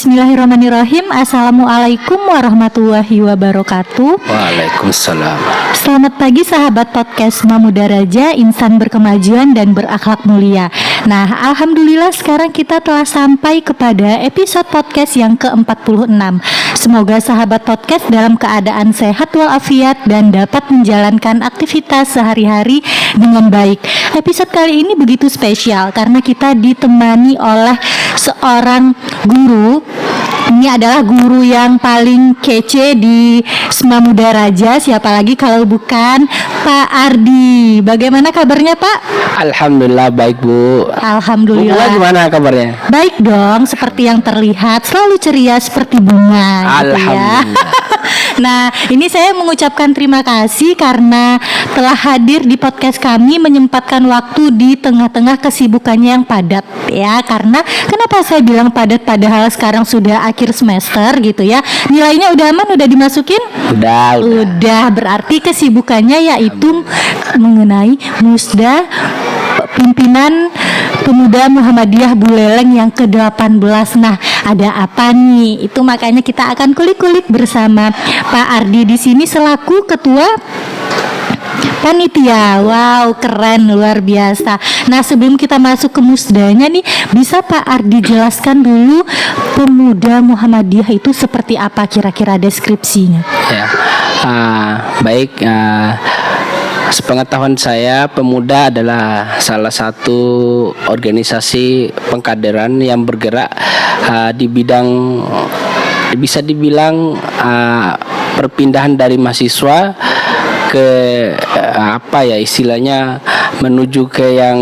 Bismillahirrahmanirrahim. Assalamualaikum warahmatullahi wabarakatuh. Waalaikumsalam. Selamat pagi sahabat podcast Muda Raja, insan berkemajuan dan berakhlak mulia. Nah, alhamdulillah sekarang kita telah sampai kepada episode podcast yang ke-46. Semoga sahabat podcast dalam keadaan sehat walafiat dan dapat menjalankan aktivitas sehari-hari dengan baik. Episode kali ini begitu spesial karena kita ditemani oleh seorang guru. Ini adalah guru yang paling kece di Semua Muda Raja. Siapa lagi kalau bukan Pak Ardi. Bagaimana kabarnya Pak? Alhamdulillah baik Bu. Alhamdulillah. Bu gimana kabarnya? Baik dong, seperti yang terlihat selalu ceria seperti bunga. Alhamdulillah. Gitu ya. Nah, ini saya mengucapkan terima kasih karena telah hadir di podcast kami, menyempatkan waktu di tengah-tengah kesibukannya yang padat ya. Karena kenapa saya bilang padat padahal sekarang sudah akhir semester gitu ya. Nilainya udah aman, udah dimasukin? Udah, berarti kesibukannya yaitu mengenai musda pimpinan Pemuda Muhammadiyah Buleleng yang ke-18. Nah, ada apa nih? Itu makanya kita akan kulik-kulik bersama Pak Ardi di sini selaku ketua panitia. Wow, keren, luar biasa. Nah, sebelum kita masuk ke musdanya nih, bisa Pak Ardi jelaskan dulu Pemuda Muhammadiyah itu seperti apa kira-kira deskripsinya? Ya, baik. Sepengetahuan saya, Pemuda adalah salah satu organisasi pengkaderan yang bergerak di bidang, bisa dibilang perpindahan dari mahasiswa ke istilahnya menuju ke yang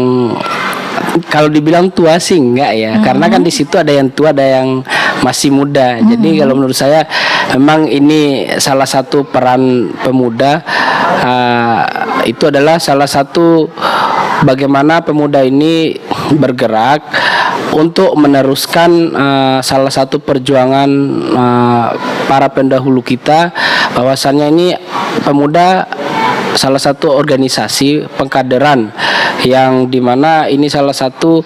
kalau dibilang tua sih enggak ya, karena kan di situ ada yang tua, ada yang masih muda. Jadi kalau menurut saya memang ini salah satu peran pemuda, itu adalah salah satu bagaimana pemuda ini bergerak untuk meneruskan salah satu perjuangan para pendahulu kita, bahwasannya ini pemuda salah satu organisasi pengkaderan yang dimana ini salah satu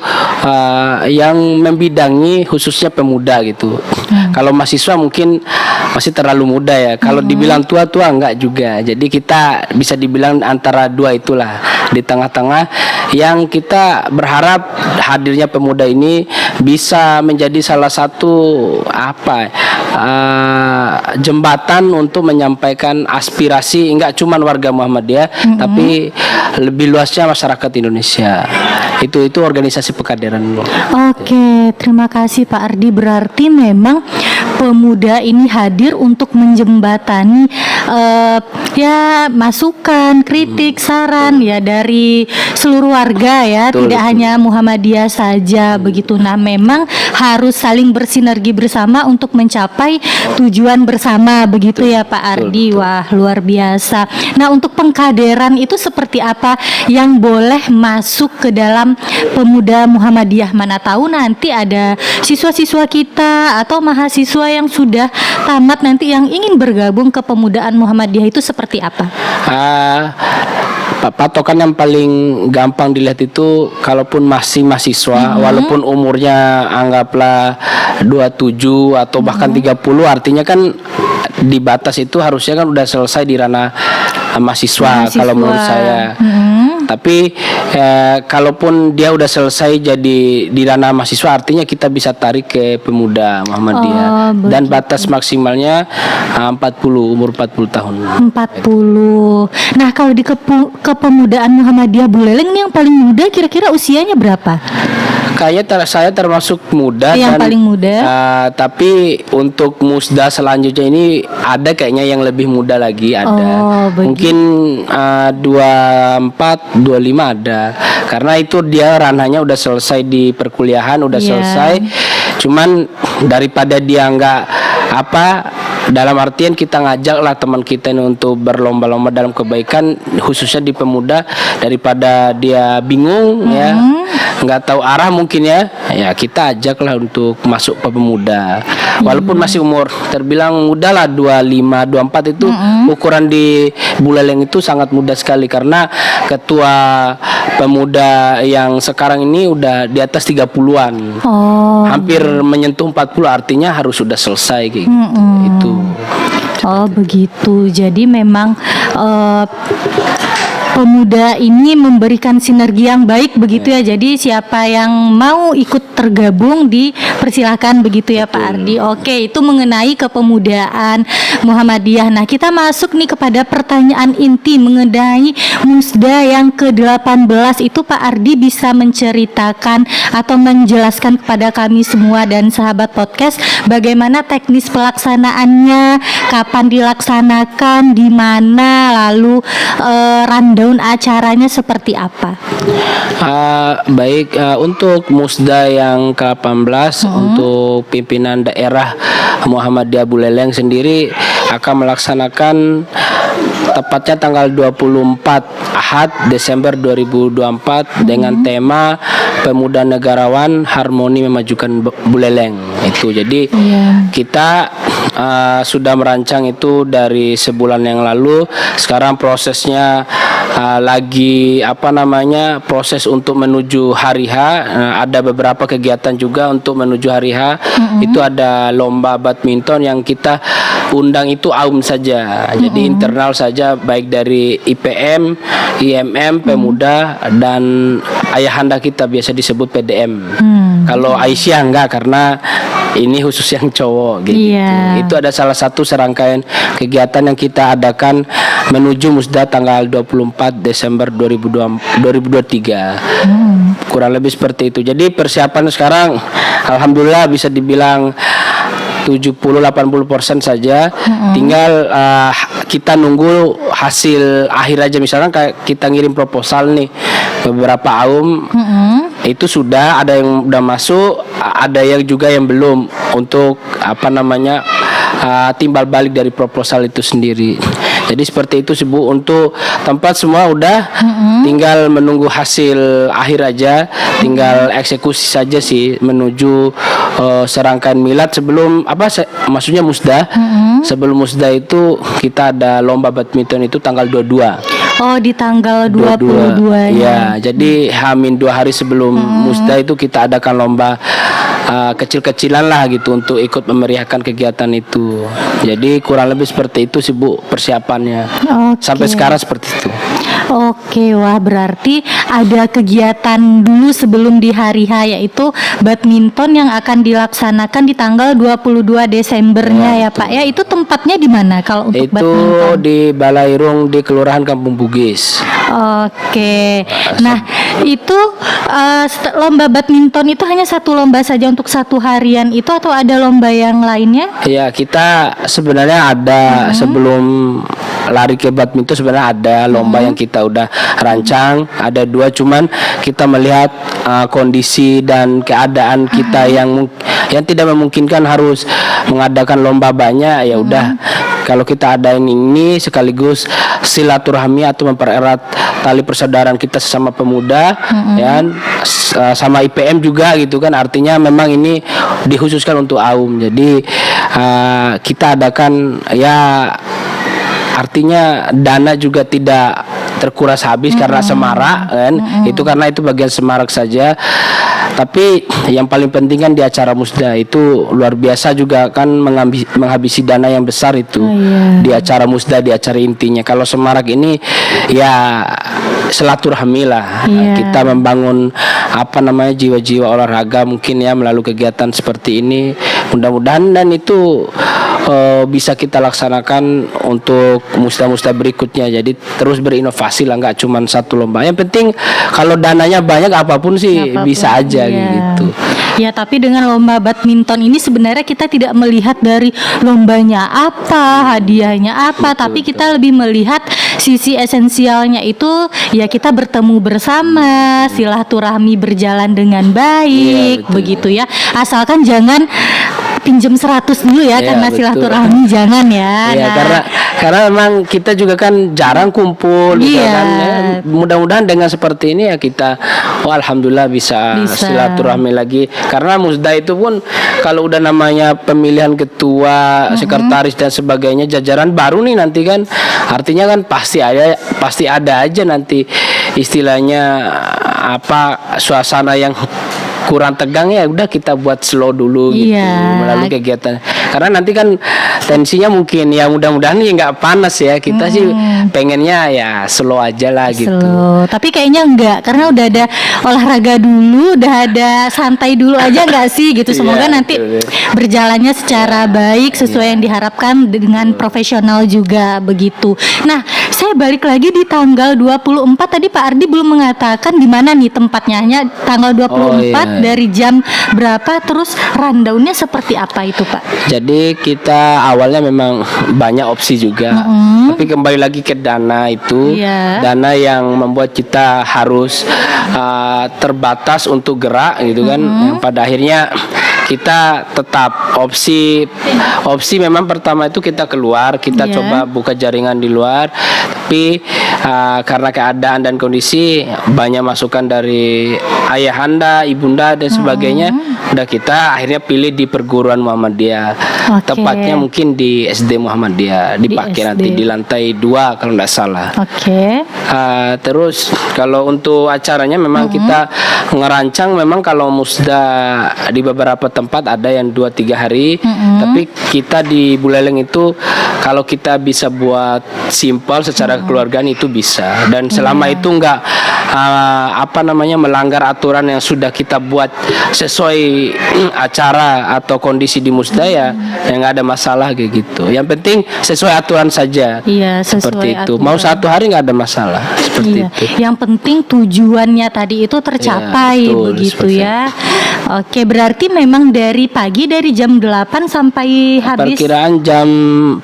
yang membidangi khususnya pemuda gitu. Kalau mahasiswa mungkin masih terlalu muda ya. Kalau dibilang tua-tua enggak juga. Jadi kita bisa dibilang antara dua itulah, di tengah-tengah, yang kita berharap hadirnya pemuda ini bisa menjadi salah satu jembatan untuk menyampaikan aspirasi enggak cuma warga Muhammadiyah, tapi lebih luasnya masyarakat Indonesia. Itu organisasi pengkaderan. Oke, terima kasih Pak Ardi. Berarti memang pemuda ini hadir untuk menjembatani masukan, kritik, saran ya dari seluruh warga ya, tidak hanya Muhammadiyah saja begitu. Nah, memang harus saling bersinergi bersama untuk mencapai tujuan bersama begitu ya Pak Ardi. Wah, luar biasa. Nah, untuk pengkaderan itu seperti apa yang boleh masuk ke dalam Pemuda Muhammadiyah? Mana tahu nanti ada siswa-siswa kita atau mahasiswa yang sudah tamat nanti yang ingin bergabung ke Pemudaan Muhammadiyah, itu seperti apa? Patokan yang paling gampang dilihat itu kalaupun masih mahasiswa, walaupun umurnya anggaplah 27 atau bahkan 30, artinya kan di batas itu harusnya kan udah selesai di ranah mahasiswa. Kalau menurut saya. Tapi kalaupun dia udah selesai jadi di ranah mahasiswa, artinya kita bisa tarik ke Pemuda Muhammadiyah. Dan batas maksimalnya 40, umur 40 tahun. 40. Nah, kalau di Kepemudaan Muhammadiyah Buleleng ini yang paling muda kira-kira usianya berapa? Kayaknya saya termasuk muda, yang paling muda. Tapi untuk musda selanjutnya ini ada kayaknya yang lebih muda lagi ada. Mungkin 24, 25 ada. Karena itu dia ranahnya udah selesai di perkuliahan, udah selesai. Cuman daripada dia nggak dalam artian kita ngajak lah teman kita ini untuk berlomba-lomba dalam kebaikan, khususnya di pemuda, daripada dia bingung ya, nggak tahu arah mungkin ya kita ajak lah untuk masuk ke pemuda. Walaupun masih umur terbilang muda lah, 25, 24 itu ukuran di Buleleng itu sangat muda sekali, karena ketua pemuda yang sekarang ini udah di atas 30-an. Hampir menyentuh 40, artinya harus sudah selesai kayak gitu. Itu. Oh begitu. Jadi memang pemuda ini memberikan sinergi yang baik begitu ya. Jadi siapa yang mau ikut tergabung dipersilahkan begitu ya Pak Ardi. Oke, itu mengenai kepemudaan Muhammadiyah. Nah, kita masuk nih kepada pertanyaan inti mengenai Musda yang ke-18 itu. Pak Ardi bisa menceritakan atau menjelaskan kepada kami semua dan sahabat podcast bagaimana teknis pelaksanaannya, kapan dilaksanakan, di mana, lalu rundown acaranya seperti apa? Baik, untuk Musda yang ke-18 untuk pimpinan daerah Muhammadiyah Buleleng sendiri akan melaksanakan tepatnya tanggal 24 Ahad Desember 2024 dengan tema Pemuda Negarawan Harmoni Memajukan Buleleng. Itu jadi kita sudah merancang itu dari sebulan yang lalu. Sekarang prosesnya lagi proses untuk menuju hari H. Ada beberapa kegiatan juga untuk menuju hari H. Itu ada lomba badminton yang kita undang itu AUM saja. Jadi internal saja, baik dari IPM, IMM, Pemuda, dan ayahanda kita biasa disebut PDM. Kalau Aisyah enggak, karena ini khusus yang cowok gitu. Itu ada salah satu serangkaian kegiatan yang kita adakan menuju Musda tanggal 24 Desember 2023. Kurang lebih seperti itu. Jadi persiapan sekarang alhamdulillah bisa dibilang 70-80% saja. Tinggal kita nunggu hasil akhir aja. Misalkan kayak kita ngirim proposal nih beberapa AUM, itu sudah ada yang udah masuk, ada yang juga yang belum, untuk timbal balik dari proposal itu sendiri. Jadi seperti itu sih Bu, untuk tempat semua udah, tinggal menunggu hasil akhir aja, tinggal eksekusi saja sih menuju serangkaian milad sebelum maksudnya Musda. Sebelum Musda itu kita ada lomba badminton itu tanggal 22. Oh, di tanggal 22 ya. Jadi H-2 hari sebelum Musda itu kita adakan lomba kecil-kecilan lah gitu untuk ikut memeriahkan kegiatan itu. Jadi kurang lebih seperti itu sih Bu persiapannya. Sampai sekarang seperti itu. Oke, wah berarti ada kegiatan dulu sebelum di hari H, yaitu badminton yang akan dilaksanakan di tanggal 22 Desembernya ya Pak ya. Itu tempatnya di mana kalau untuk badminton? Itu di Balairung di Kelurahan Kampung Bugis. Oke. Nah, itu lomba badminton itu hanya satu lomba saja untuk satu harian itu, atau ada lomba yang lainnya? Ya, kita sebenarnya ada sebelum lari ke badminton sebenarnya ada lomba yang kita udah rancang, ada 2, cuman kita melihat kondisi dan keadaan kita yang tidak memungkinkan harus mengadakan lomba banyak. Ya udah, kalau kita adain ini sekaligus silaturahmi atau mempererat tali persaudaraan kita sesama pemuda, ya, sama IPM juga gitu kan. Artinya memang ini dikhususkan untuk AUM. Jadi kita adakan, ya artinya dana juga tidak terkuras habis karena semarak kan. Itu karena itu bagian semarak saja. Tapi yang paling penting kan di acara Musda itu luar biasa juga kan, menghabisi dana yang besar itu. Di acara Musda, di acara intinya. Kalau semarak ini ya silaturahmi lah. Kita membangun jiwa-jiwa olahraga mungkin ya melalui kegiatan seperti ini. Mudah-mudahan dan itu bisa kita laksanakan untuk Musda-Musda berikutnya. Jadi terus berinovasi lah, nggak cuma satu lomba. Yang penting kalau dananya banyak apapun sih bisa aja gitu. Ya, tapi dengan lomba badminton ini sebenarnya kita tidak melihat dari lombanya apa, hadiahnya apa, tapi kita lebih melihat sisi esensialnya itu ya kita bertemu bersama, silaturahmi berjalan dengan baik, begitu ya. Asalkan jangan pinjem 100 dulu ya, Iya, karena betul. silaturahmi jangan ya. Iya, Nah, karena memang kita juga kan jarang kumpul gitu Iya. kan. Ya, mudah-mudahan dengan seperti ini ya kita alhamdulillah bisa silaturahmi lagi. Karena musda itu pun kalau udah namanya pemilihan ketua, sekretaris dan sebagainya jajaran baru nih nanti kan artinya kan pasti ada aja nanti istilahnya apa suasana yang kurang tegang, ya udah kita buat slow dulu gitu melalui kegiatan, karena nanti kan tensinya mungkin ya mudah-mudahan ya nggak panas ya, kita sih pengennya ya slow aja lah gitu. slow. Tapi kayaknya enggak, karena udah ada olahraga dulu, udah ada santai dulu aja enggak sih gitu. Semoga Iya, nanti betul. berjalannya secara baik sesuai yang diharapkan dengan profesional juga begitu. Nah, saya balik lagi di tanggal 24 tadi Pak Ardi belum mengatakan di mana nih tempatnya. Hanya tanggal 24 dari jam berapa, terus rundownnya seperti apa itu Pak? Jadi kita awalnya memang banyak opsi juga, tapi kembali lagi ke dana itu, dana yang membuat kita harus terbatas untuk gerak gitu kan, yang pada akhirnya kita tetap opsi memang pertama itu kita keluar, kita coba buka jaringan di luar, tapi karena keadaan dan kondisi banyak masukan dari ayahanda, ibunda dan sebagainya, udah kita akhirnya pilih di perguruan Muhammadiyah, tepatnya mungkin di SD Muhammadiyah, dipakai nanti di lantai 2 kalau nggak salah. Terus kalau untuk acaranya memang kita ngerancang, memang kalau musda di beberapa tempat ada yang 2-3 hari, tapi kita di Buleleng itu kalau kita bisa buat simpel secara kekeluargaan itu bisa, dan selama itu nggak melanggar aturan yang sudah kita buat sesuai acara atau kondisi di musda, ya nggak ada masalah kayak gitu. Yang penting sesuai aturan saja. Iya, sesuai seperti itu. aturan. Mau 1 hari nggak ada masalah seperti itu. Yang penting tujuannya tadi itu tercapai, betul, begitu seperti ya. Oke, berarti memang dari pagi dari jam 8 sampai habis Perkiraan jam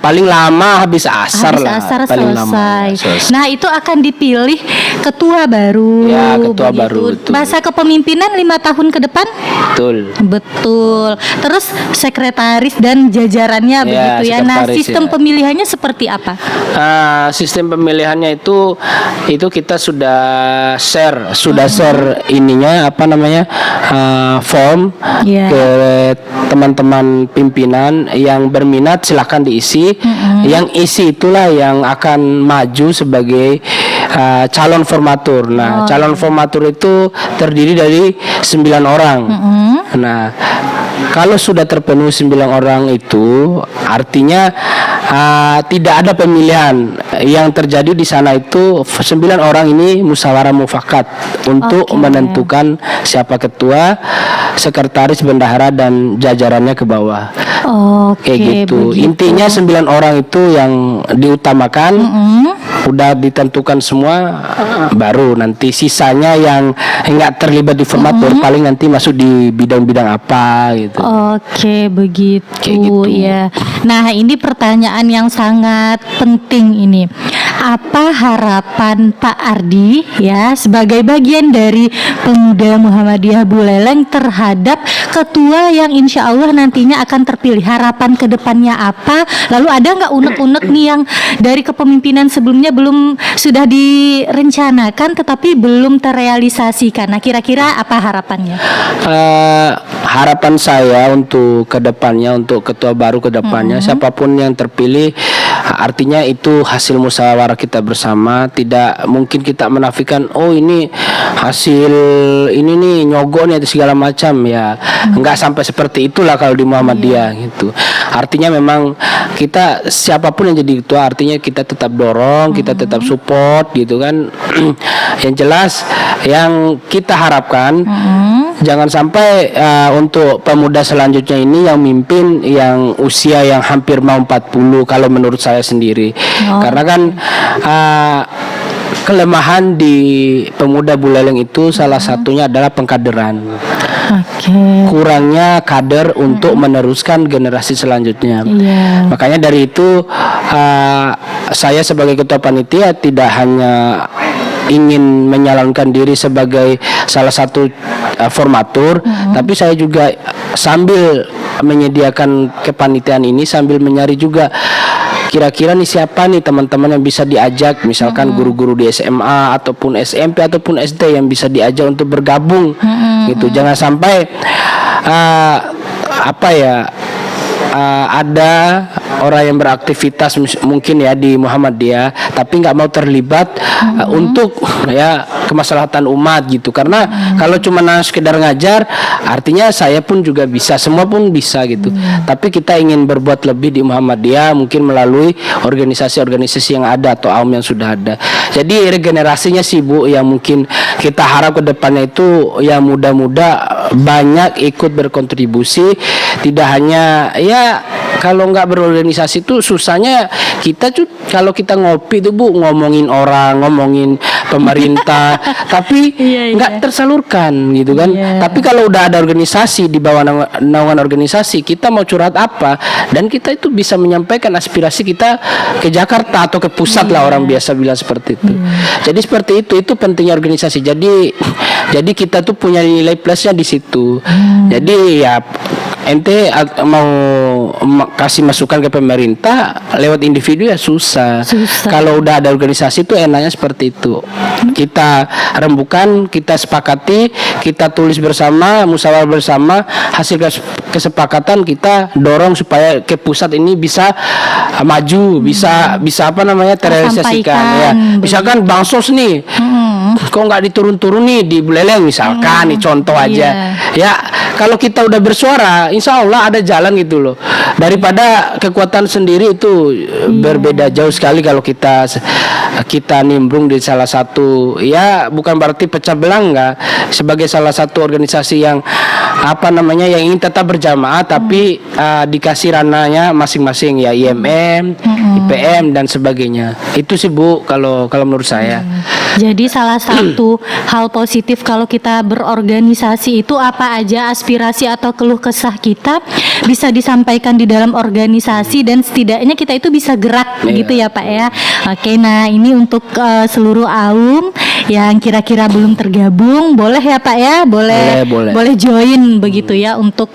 paling lama habis asar lah. asar Paling lama, selesai. selesai. Nah, itu akan dipilih ketua baru. Ya, ketua begitu. baru, betul. Masa kepemimpinan 5 tahun ke depan? Betul. Betul. Terus sekretaris dan jajarannya Ya, begitu ya. Nah, sekretaris, sistem ya. pemilihannya seperti apa? Sistem pemilihannya itu kita sudah share ininya form ke teman-teman pimpinan yang berminat, silahkan diisi. Yang isi itulah yang akan maju sebagai calon formatur. Nah, calon formatur itu terdiri dari 9 orang. Nah, kalau sudah terpenuhi 9 orang itu artinya tidak ada pemilihan. Yang terjadi di sana itu 9 orang ini musyawarah mufakat untuk menentukan siapa ketua, sekretaris, bendahara dan jajarannya ke bawah. Kayak gitu. Begitu. Intinya 9 orang itu yang diutamakan. Udah ditentukan semua, baru nanti sisanya yang nggak terlibat di formatur paling nanti masuk di bidang-bidang apa gitu. Begitu, Kayak gitu. ya. Nah, ini pertanyaan yang sangat penting ini. Apa harapan Pak Ardi ya sebagai bagian dari Pemuda Muhammadiyah Buleleng terhadap ketua yang insya Allah nantinya akan terpilih? Harapan kedepannya apa? Lalu ada nggak unek-unek nih yang dari kepemimpinan sebelumnya belum sudah direncanakan tetapi belum terrealisasikan? Nah, kira-kira apa harapannya? Harapan saya untuk kedepannya, untuk ketua baru kedepannya, siapapun yang terpilih, artinya itu hasil musyawarah kita bersama. Tidak mungkin kita menafikan, oh ini hasil ini nih nyogok nih atau segala macam, ya nggak sampai seperti itulah kalau di Muhammadiyah gitu. Artinya memang kita siapapun yang jadi ketua, artinya kita tetap dorong, kita tetap support gitu kan. Yang jelas yang kita harapkan jangan sampai untuk pemuda selanjutnya ini yang mimpin yang usia yang hampir mau 40 kalau menurut saya sendiri. Karena kan kelemahan di Pemuda Buleleng itu salah satunya adalah pengkaderan. Kurangnya kader untuk meneruskan generasi selanjutnya. Makanya dari itu saya sebagai ketua panitia tidak hanya ingin menyalonkan diri sebagai salah satu formatur, tapi saya juga sambil menyediakan kepanitiaan ini sambil mencari juga kira-kira nih siapa nih teman-teman yang bisa diajak, misalkan guru-guru di SMA ataupun SMP ataupun SD yang bisa diajak untuk bergabung gitu. Jangan sampai ada orang yang beraktivitas mungkin ya di Muhammadiyah tapi nggak mau terlibat untuk ya kemaslahatan umat gitu. Karena kalau cuma sekedar ngajar, artinya saya pun juga bisa, semua pun bisa gitu. Tapi kita ingin berbuat lebih di Muhammadiyah, mungkin melalui organisasi-organisasi yang ada atau AUM yang sudah ada. Jadi regenerasinya sih Bu, yang mungkin kita harap ke depannya itu ya muda-muda banyak ikut berkontribusi. Tidak hanya ya, kalau nggak berorganisasi itu susahnya kita tuh kalau kita ngopi tuh Bu, ngomongin orang, ngomongin pemerintah tapi nggak tersalurkan gitu kan. Tapi kalau udah ada organisasi, di bawah naungan organisasi, kita mau curhat apa dan kita itu bisa menyampaikan aspirasi kita ke Jakarta atau ke pusat lah, orang biasa bilang seperti itu. Jadi seperti itu pentingnya organisasi. Jadi kita tuh punya nilai plusnya di situ. Jadi ya ente mau kasih masukan ke pemerintah lewat individu ya susah. Kalau udah ada organisasi itu enaknya seperti itu. Kita rembukan, kita sepakati, kita tulis bersama, musyawarah bersama, hasil kesepakatan kita dorong supaya ke pusat ini bisa maju, bisa terrealisasikan ya. Misalkan bansos nih, kok nggak diturun-turun nih di Buleleng misalkan, nih contoh aja. Ya kalau kita udah bersuara, insya Allah ada jalan gitu loh. Daripada kekuatan sendiri itu berbeda jauh sekali. Kalau kita nimbrung di salah satu, ya bukan berarti pecah belah, enggak. Sebagai salah satu organisasi yang yang ingin tetap berjamaah tapi dikasih ranahnya masing-masing ya, IMM, IPM dan sebagainya. Itu sih Bu kalau menurut saya. Jadi salah satu hal positif kalau kita berorganisasi itu apa aja aspirasi atau keluh kesah kita bisa disampaikan di dalam organisasi dan setidaknya kita itu bisa gerak gitu ya Pak ya. Oke, nah ini untuk seluruh AUM yang kira-kira belum tergabung, boleh ya Pak ya, boleh join begitu ya untuk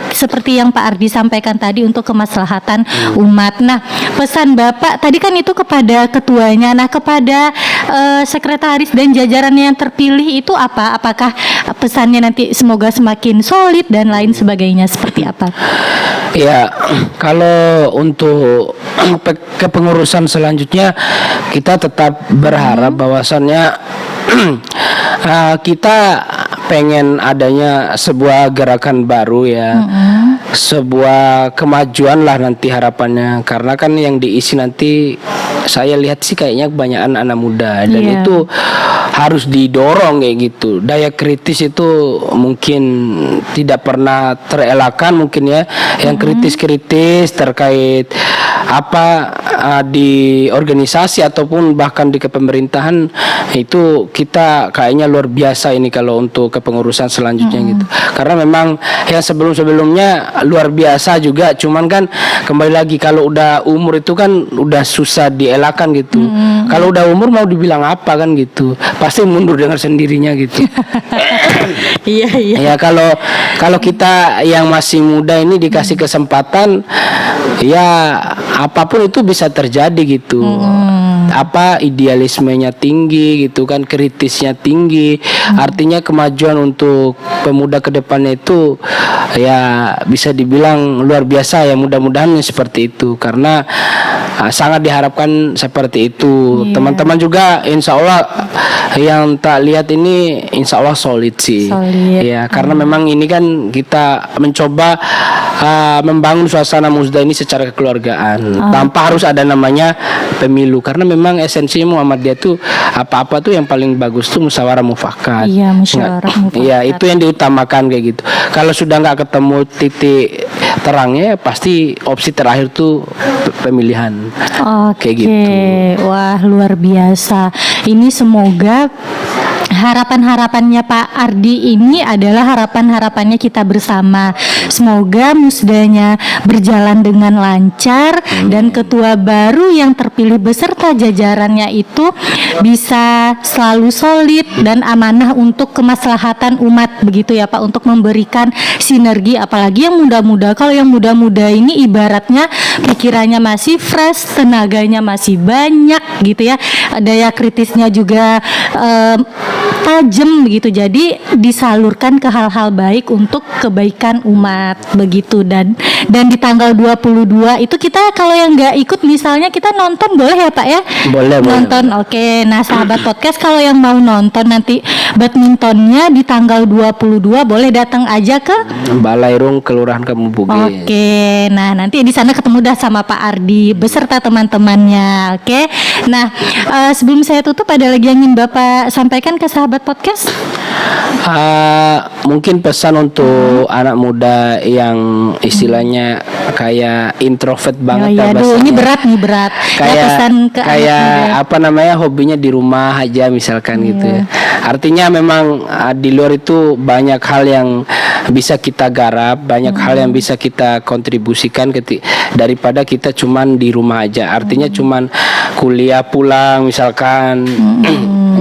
seperti yang Pak Ardi sampaikan tadi untuk kemaslahatan umat. Nah, pesan Bapak tadi kan itu kepada ketuanya. Nah, kepada sekretaris dan jajarannya yang terpilih itu apa? Apakah pesannya nanti semoga semakin solid dan lain sebagainya, seperti apa? Ya, kalau untuk kepengurusan selanjutnya kita tetap berharap bahwasannya kita pengen adanya sebuah gerakan baru ya, sebuah kemajuan lah nanti harapannya. Karena kan yang diisi nanti saya lihat sih kayaknya kebanyakan anak muda dan itu harus didorong kayak gitu. Daya kritis itu mungkin tidak pernah terelakkan mungkin ya. Yang kritis-kritis terkait di organisasi ataupun bahkan di kepemerintahan itu kita kayaknya luar biasa ini kalau untuk kepengurusan selanjutnya gitu. Karena memang yang sebelum-sebelumnya luar biasa juga, cuman kan kembali lagi kalau udah umur itu kan udah susah dielakkan gitu. Kalau udah umur mau dibilang apa kan gitu, pasti mundur dengan sendirinya gitu. Ya kalau kita yang masih muda ini dikasih kesempatan, ya apapun itu bisa terjadi gitu. Idealismenya tinggi gitu kan, kritisnya tinggi. Artinya kemajuan untuk pemuda ke depannya itu ya bisa dibilang luar biasa ya. Mudah-mudahan seperti itu karena sangat diharapkan seperti itu. Teman-teman juga insya Allah yang tak lihat ini insya Allah solid sih. Ya karena memang ini kan kita mencoba membangun suasana musda ini secara kekeluargaan tanpa harus ada namanya pemilu, karena memang esensi Muhammadiyah itu apa-apa tuh yang paling bagus tuh musyawarah mufakat. Iya, musyawarah mufakat. Iya, itu yang diutamakan kayak gitu. Kalau sudah nggak ketemu titik terangnya, pasti opsi terakhir tuh pemilihan. Kayak gitu. Wah, luar biasa. Ini semoga harapan-harapannya Pak Ardi ini adalah harapan-harapannya kita bersama. Semoga musdanya berjalan dengan lancar dan ketua baru yang terpilih beserta jajarannya itu bisa selalu solid dan amanah untuk kemaslahatan umat begitu ya Pak, untuk memberikan sinergi, apalagi yang muda-muda. Kalau yang muda-muda ini ibaratnya pikirannya masih fresh, tenaganya masih banyak gitu ya, daya kritisnya juga tajam begitu, jadi disalurkan ke hal-hal baik untuk kebaikan umat begitu. Dan di tanggal 22 itu kita kalau yang nggak ikut misalnya kita nonton boleh ya Pak ya? Boleh Nonton. Oke. Nah sahabat podcast, kalau yang mau nonton nanti badmintonnya di tanggal 22 boleh datang aja ke Balairung Kelurahan Kampung Bugis. Oke, nah nanti di sana ketemu dah sama Pak Ardi beserta teman-temannya. Oke, nah sebelum saya tutup ada lagi yang ingin Bapak sampaikan ke sahabat podcast? Mungkin pesan untuk anak muda yang istilahnya kayak introvert banget ya, bahasanya. Ini berat nih, berat. Kayak ya, pesan ke kayak anak muda. apa namanya, hobinya di rumah aja misalkan gitu ya. Artinya memang di luar itu banyak hal yang bisa kita garap, banyak hal yang bisa kita kontribusikan daripada kita cuman di rumah aja. Artinya cuman kuliah pulang misalkan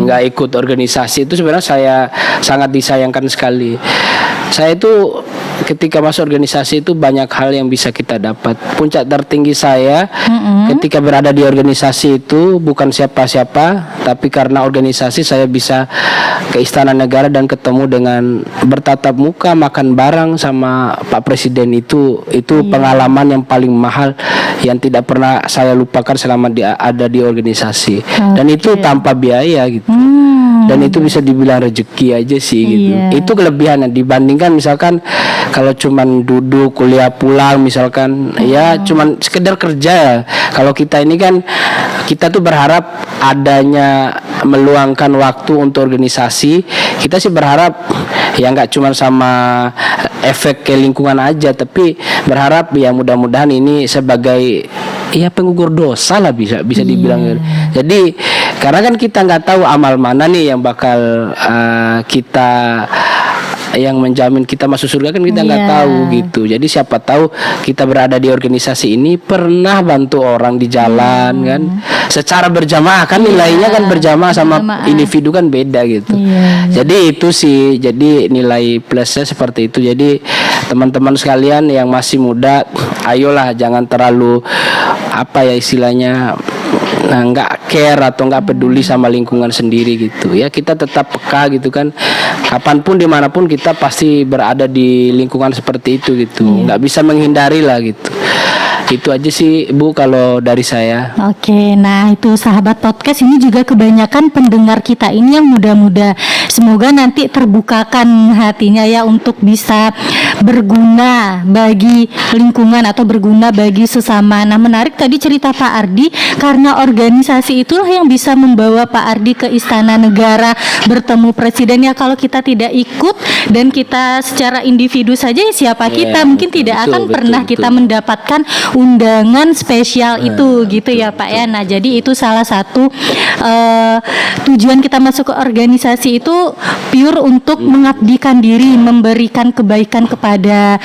nggak ikut organisasi, itu sebenarnya saya sangat disayangkan sekali. Saya itu ketika masuk organisasi itu banyak hal yang bisa kita dapat. Puncak tertinggi saya ketika berada di organisasi itu bukan siapa-siapa, tapi karena organisasi saya bisa ke Istana Negara dan ketemu dengan bertatap muka, makan bareng sama Pak Presiden. Itu pengalaman yang paling mahal yang tidak pernah saya lupakan selama ada di organisasi. Dan itu tanpa biaya gitu. Dan itu bisa dibilang rezeki aja sih gitu. Itu kelebihannya dibandingkan misalkan kalau cuman duduk kuliah pulang misalkan ya cuman sekedar kerja. Kalau kita ini kan kita tuh berharap adanya meluangkan waktu untuk organisasi. Kita sih berharap ya nggak cuma sama efek ke lingkungan aja, tapi berharap ya mudah-mudahan ini sebagai ya penggugur dosa lah bisa dibilang. Jadi karena kan kita nggak tahu amal mana nih yang bakal kita yang menjamin kita masuk surga, kan kita nggak tahu gitu. Jadi siapa tahu kita berada di organisasi ini pernah bantu orang di jalan kan, secara berjamaah kan nilainya kan berjamaah sama individu kan beda gitu. Jadi itu sih, jadi nilai plusnya seperti itu. Jadi teman-teman sekalian yang masih muda, ayolah jangan terlalu apa ya istilahnya nggak care atau nggak peduli sama lingkungan sendiri gitu ya. Kita tetap peka gitu kan, kapanpun dimanapun kita pasti berada di lingkungan seperti itu gitu. Nggak bisa menghindari lah gitu. Itu aja sih Bu kalau dari saya. Oke, nah itu sahabat podcast, ini juga kebanyakan pendengar kita ini yang muda-muda. Semoga nanti terbukakan hatinya ya untuk bisa berguna bagi lingkungan atau berguna bagi sesama. Nah menarik tadi cerita Pak Ardi, karena organisasi itulah yang bisa membawa Pak Ardi ke Istana Negara bertemu Presiden. Ya kalau kita tidak ikut dan kita secara individu saja ya siapa kita, mungkin tidak akan pernah kita mendapatkan undangan spesial itu gitu ya Pak ya. Nah jadi itu salah satu tujuan kita masuk ke organisasi itu pure untuk mengabdikan diri, memberikan kebaikan kepada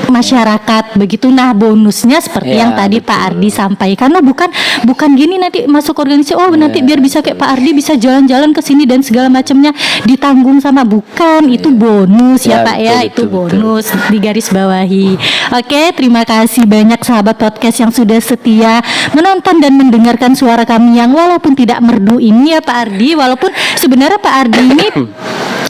masyarakat begitu. Nah bonusnya seperti yang tadi Pak Ardi sampaikan, nah bukan gini nanti masuk organisasi nanti biar bisa kayak Pak Ardi bisa jalan-jalan ke sini dan segala macamnya ditanggung sama, bukan, itu bonus ya Pak ya, itu bonus di garis bawahi. Oke, terima kasih banyak sahabat podcast yang sudah setia menonton dan mendengarkan suara kami yang walaupun tidak merdu ini ya Pak Ardi, walaupun sebenarnya Pak Ardi ini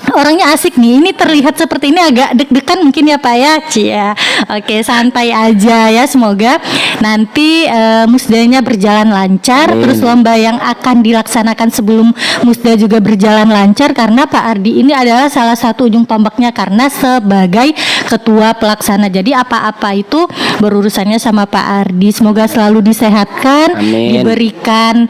orangnya asik nih, ini terlihat seperti ini agak deg-degan mungkin ya Pak ya. Oke, santai aja ya. Semoga nanti musdanya berjalan lancar. Terus lomba yang akan dilaksanakan sebelum musda juga berjalan lancar, karena Pak Ardi ini adalah salah satu ujung tombaknya karena sebagai ketua pelaksana. Jadi apa-apa itu berurusannya sama Pak Ardi. Semoga selalu disehatkan, diberikan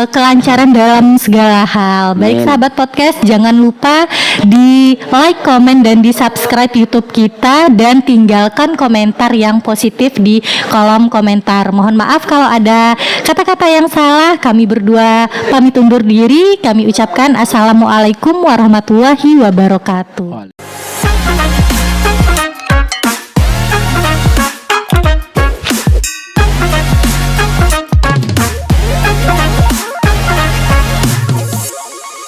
kelancaran dalam segala hal. Baik sahabat podcast, jangan lupa di like, komen, dan di subscribe YouTube kita, dan tinggalkan komentar yang positif di kolom komentar. Mohon maaf kalau ada kata-kata yang salah. Kami berdua pamit undur diri. Kami ucapkan assalamualaikum warahmatullahi wabarakatuh.